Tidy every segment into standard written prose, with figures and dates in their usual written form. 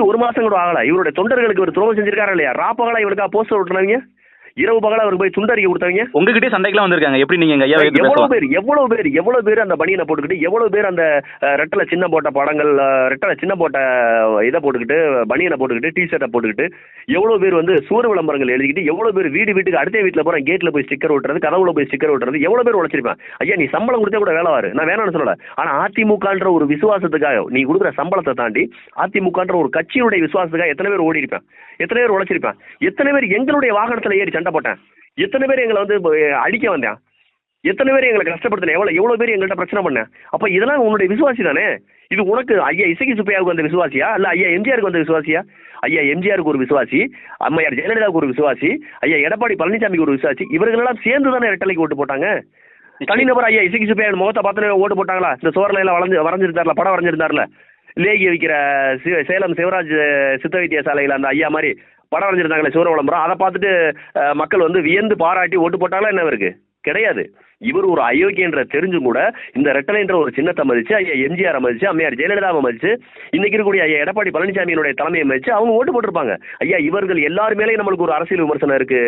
ஆட்சி 1 மாசம் கூட ஆகல. இவருடைய தொண்டர்களுக்கு ஒரு துரோகம் செஞ்சிருக்காரா இல்லையா? ராப்பகலா இவருக்கா போஸ்டர் ஒட்டுனவங்க, இரவு பகலா அவருக்கு போய் துண்டறிக்கை கொடுத்தவங்க, உங்ககிட்டே சண்டைக்கெல்லாம் வந்திருக்காங்க. எப்படி நீங்க எங்க ஐயா எவ்வளவு பேர் அந்த பனியனை போட்டுக்கிட்டு, ரெட்டலை சின்ன போட்ட படங்கள், ரெட்டலை சின்ன போட்ட இதை போட்டுக்கிட்டு, பனியனை போட்டுக்கிட்டு, டிஷர்ட்டை போட்டுக்கிட்டு, எவ்வளவு பேர் வந்து சுவர் விளம்பரங்கள் எழுதிக்கிட்டு, எவ்வளவு பேர் வீட்டுக்கு அடுத்த வீட்டுல போற கேட்ல போய் ஸ்டிக்கர் ஓட்டுறது, கதவுல போய் ஸ்டிக்கர் ஓட்டுறது, எவ்வளவு பேர் உழைச்சிருப்பேன். ஐயா நீ சம்பளம் கொடுத்தா கூட வேலை வாரு, நான் வேணாம்னு சொல்லல. ஆனா அதிமுகன்ற ஒரு விசுவாசத்துக்காக நீ கொடுக்குற சம்பளத்தை தாண்டி அதிமுகன்ற ஒரு கட்சியுடைய விசுவாசத்துக்காக எத்தனை பேர் ஓடி இருப்பேன், எத்தனை பேர் உழைச்சிருப்பேன், எத்தனை பேர் எங்களுடைய வாகனத்துல ஏறி சண்டை போட்டேன், எத்தனை பேர் எங்களை வந்து அடிக்க வந்தேன், எத்தனை பேர் எங்களை கஷ்டப்படுத்தின, எவ்வளவு பேர் எங்கள்கிட்ட பிரச்சனை பண்ண. அப்ப இதெல்லாம் உன்னுடைய விசுவாசி தானே. இது உனக்கு ஐயா இசக்கி சுப்பையாவுக்கு வந்த விசுவாசியா, இல்ல ஐயா எம்ஜிஆருக்கு வந்த விசுவாசியா? ஐயா எம்ஜிஆருக்கு ஒரு விசுவாசி, அம்மையார் ஜெயலலிதாவுக்கு ஒரு விசுவாசி, ஐயா எடப்பாடி பழனிசாமிக்கு ஒரு விசுவாசி. இவர்கள் எல்லாம் சேர்ந்து தானே ரெட்டலைக்கு ஓட்டு போட்டாங்க. தனிநபர் ஐயா இசக்கி சுப்பையா முகத்தை பார்த்து ஓட்டு போட்டாங்களா? இந்த சோர்ல எல்லாம் வரைஞ்சிருந்தார்ல, படம் வரைஞ்சிருந்தார்ல, லேகி வைக்கிற சேலம் சிவராஜ் சித்த வைத்தியசாலையில் அந்த ஐயா மாதிரி படம் வரைஞ்சிருந்தாங்களே சூர விளம்பரம், அதை பார்த்துட்டு மக்கள் வந்து வியந்து பாராட்டி ஓட்டு போட்டாங்களா என்ன? இருக்கு கிடையாது. இவர் ஒரு அயோக்கியன்ற தெரிஞ்சும் கூட இந்த ரெட்டலைன்ற ஒரு சின்னத்தை மதிச்சு, ஐயா எம்ஜிஆர் மதிச்சு, அம்மையார் ஜெயலலிதாவை மதிச்சு, இன்னைக்கு இருக்கக்கூடிய ஐயா எடப்பாடி பழனிசாமியினுடைய தலைமையை மதிச்சு அவங்க ஓட்டு போட்டிருப்பாங்க. ஐயா இவர்கள் எல்லார் மேலேயும் நம்மளுக்கு ஒரு அரசியல் விமர்சனம் இருக்கு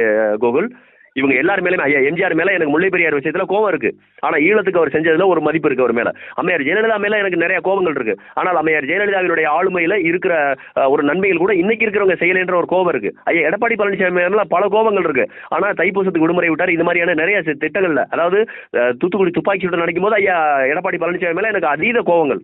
கோகுல். இவங்க எல்லாரும் மேலே ஐயா எம்ஜிஆர் மேல எனக்கு முல்லை பெரியார் விஷயத்துல கோவம் இருக்கு. ஆனா ஈழத்துக்கு அவர் செஞ்சதுல ஒரு மதிப்பு இருக்கு அவர் மேல. அம்மையார் ஜெயலலிதா மேல எனக்கு நிறைய கோபங்கள் இருக்கு. ஆனால் அம்மையார் ஜெயலலிதாவினுடைய ஆளுமையில இருக்கிற ஒரு நன்மைகள் கூட இன்னைக்கு இருக்கிறவங்க செய்யலைன்ற ஒரு கோபம் இருக்கு. ஐயா எடப்பாடி பழனிசாமி மேல பல கோபங்கள் இருக்கு. ஆனா தைப்பூசத்துக்கு விடுமுறை விட்டார், இது மாதிரியான நிறைய திட்டங்கள்ல, அதாவது தூத்துக்குடி துப்பாக்கி சூடு நடக்கும் போது ஐயா எடப்பாடி பழனிசாமி மேல எனக்கு அதீத கோபங்கள்.